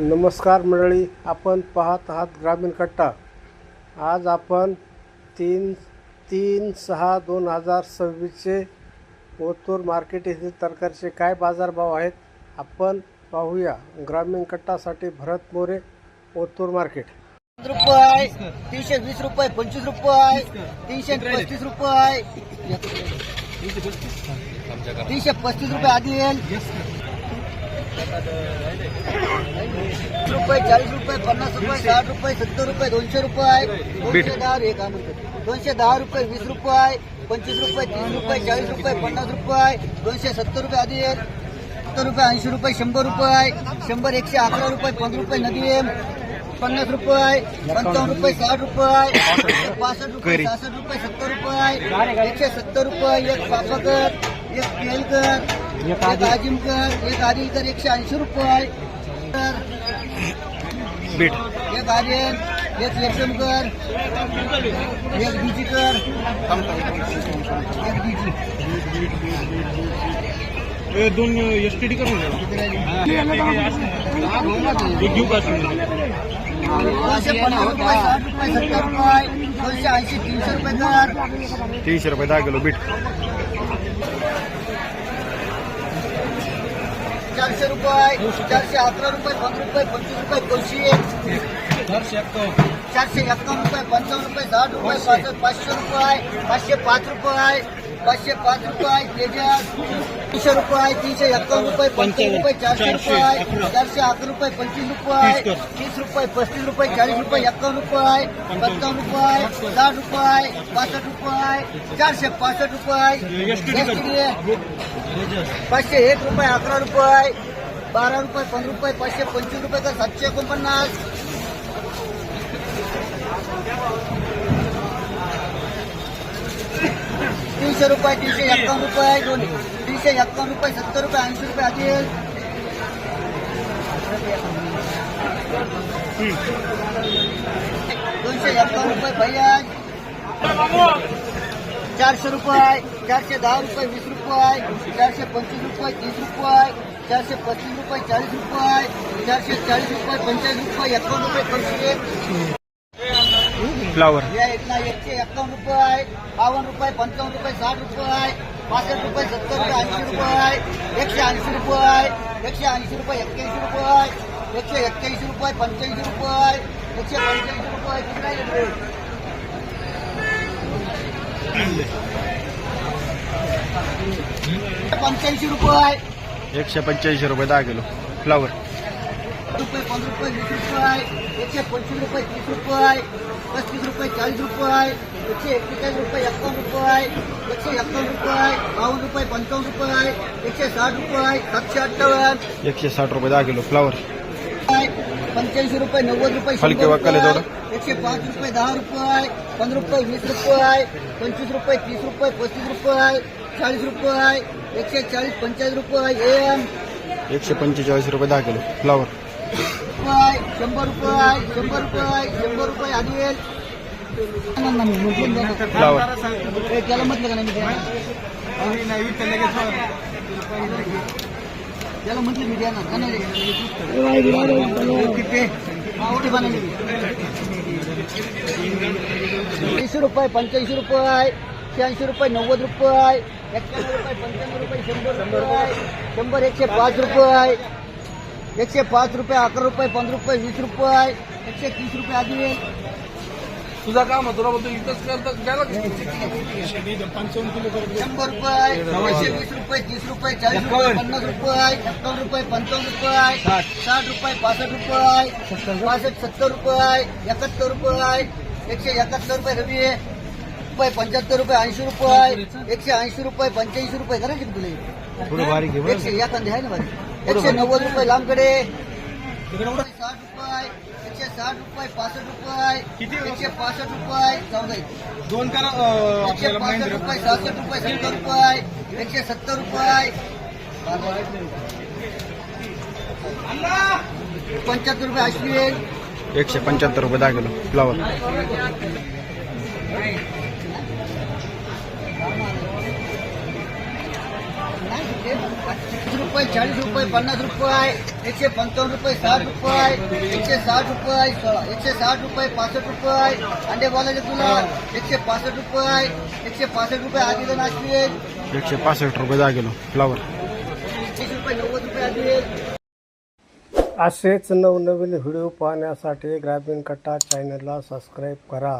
नमस्कार मंडळी, आपण पाहत आहात ग्रामीण कट्टा। आज आपण 3/6/2026 ओतूर मार्केट येथील तरकारीचे काय बाजारभाव आहेत आपण पाहूया। ग्रामीण कट्टासाठी भरत मोरे, ओतूर मार्केट। रुपये 320 रुपये 25 रुपये 335 रुपये 335 रुपये आदिल रुपये 40 रुपये 50 रुपये 60 रुपये 70 रुपये 200 रुपये 210 रुपये 20 रुपये 25 रुपये 30 रुपये 40 रुपये 50 रुपये 270 रुपये आदिल 70 रुपये 80 रुपये 100 रुपये 100 111 रुपये 5 रुपये नदीम 50 रुपये 55 रुपये 60 रुपये 65 रुपये 66 रुपये 70 रुपये 170 रुपये एक पापकर एक केलकर एक आजिमकर एक आदिलकर 180 रुपये एक आर्यन एक यशमकर एक बीजीकर एक बीजी दोन एसटीडी करून घेऊ का 250 रुपये 60 रुपये 70 रुपये 280 300 रुपये कर 300 रुपये 10 किलो बीट 400 रुपये 411 रुपये 5 रुपये 25 रुपये 451 रुपये 55 रुपये 60 रुपये 500 रुपये 505 रुपये 505 रुपये तेजस 300 रुपये 351 रुपये 50 रुपये 400 रुपये 411 रुपये 25 रुपये 30 रुपये 35 रुपये 40 रुपये 51 रुपये 55 रुपये 60 रुपये 62 रुपये 465 रुपये 501 रुपये 11 रुपये 12 रुपये 15 रुपये 525 रुपये तर 749 300 रुपये 351 रुपये 351 रुपये 70 रुपये 80 रुपये आदिल 251 रुपये भैया 400 रुपये 410 रुपये 20 रुपये 425 रुपये 30 रुपये 425 रुपये 40 रुपये 440 रुपये 45 रुपये 51 रुपये 25 फ्लावर या 151 रुपये 52 रुपये 55 रुपये 60 रुपये 65 रुपये 70 रुपये 80 रुपये 180 रुपये 180 रुपये 181 रुपये 181 रुपये 85 रुपये 185 रुपये 185 रुपये 10 किलो फ्लावर रुपये 5 रुपये 20 रुपये 125 रुपये 30 रुपये 35 रुपये 40 रुपये 141 रुपये 51 रुपये 151 रुपये 52 रुपये 55 रुपये 160 रुपये 758 160 रुपये 10 किलो फ्लावर 85 रुपये 90 रुपये हलके वाकले थोडं 105 रुपये 10 रुपये 15 रुपये 20 रुपये 25 रुपये 30 रुपये 35 रुपये 40 रुपये 140 45 रुपये एम 145 रुपये 10 किलो फ्लावर 100 रुपये 100 रुपये आदिल फ्लावर त्याला म्हटलं का नाही त्याला म्हटलं मी द्या ना 30 रुपये 85 रुपये 86 रुपये 90 रुपये 91 रुपये 95 रुपये 100 रुपये 100 105 रुपये 105 रुपये 11 रुपये 15 रुपये 20 रुपये 130 रुपये आदिल तुझा काम तुला बोलतो इथंच करतात गेला 100 रुपये 120 रुपये 30 रुपये 40 रुपये 50 रुपये 51 रुपये 55 रुपये 60 रुपये 65 रुपये 65 70 रुपये 71 रुपये 171 रुपये रवी रुपये 75 रुपये 80 रुपये 180 रुपये 85 रुपये करायचे तुला थोडं भारी घे बरं 100 या कंदे आहे ना भारी 190 रुपये लांबकडे 60 रुपये 160 रुपये 65 रुपये 165 रुपये जाऊ दोन करा 165 रुपये 67 रुपये 70 रुपये 170 रुपये 75 रुपये अश्विन 175 रुपये 10 किलो फ्लावर रुपये 40 रुपये 50 रुपये 155 रुपये 60 रुपये 160 रुपये 160 रुपये 65 रुपये अंडे बोलायचे तुला 165 रुपये 165 रुपये आधी दोन असतील 165 रुपये 10 किलो फ्लावर 30 रुपये 90 रुपये आधी असेच नवनवीन व्हिडिओ पाहण्यासाठी ग्रामीण कट्टा चॅनलला सबस्क्राईब करा.